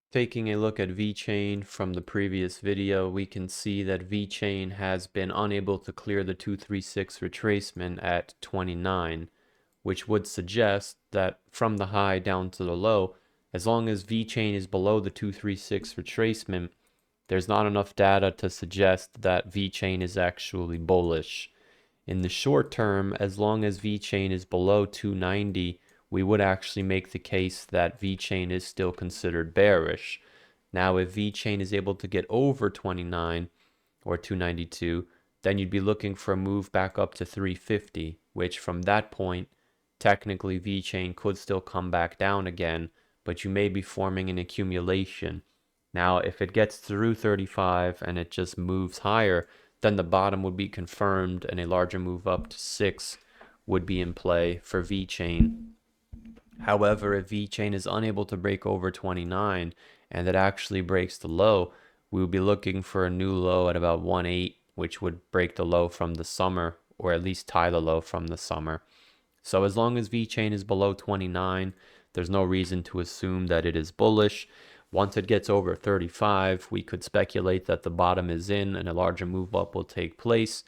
Taking a look at VeChain from the previous video, we can see that VeChain has been unable to clear the 236 retracement at 29, which would suggest that from the high down to the low, as long as VeChain is below the 236 retracement, there's not enough data to suggest that VeChain is actually bullish. In the short term, as long as VeChain is below 290, we would actually make the case that VeChain is still considered bearish. Now, if VeChain is able to get over 29 or 292, then you'd be looking for a move back up to 350, which from that point, technically VeChain could still come back down again, but you may be forming an accumulation. Now, if it gets through 35 and it just moves higher, then the bottom would be confirmed and a larger move up to 6 would be in play for VeChain. However, if VeChain is unable to break over 29 and it actually breaks the low, we would be looking for a new low at about 1.8, which would break the low from the summer, or at least tie the low from the summer. So as long as VeChain is below 29, there's no reason to assume that it is bullish. Once it gets over 35, we could speculate that the bottom is in and a larger move up will take place.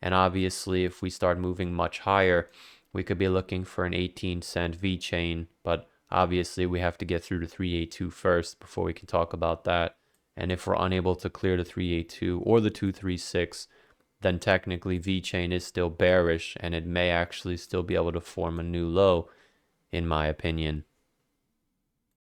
And obviously, if we start moving much higher, we could be looking for an 18-cent VeChain, but obviously we have to get through to 382 first before we can talk about that. And if we're unable to clear the 382 or the 236, then technically VeChain is still bearish and it may actually still be able to form a new low, in my opinion.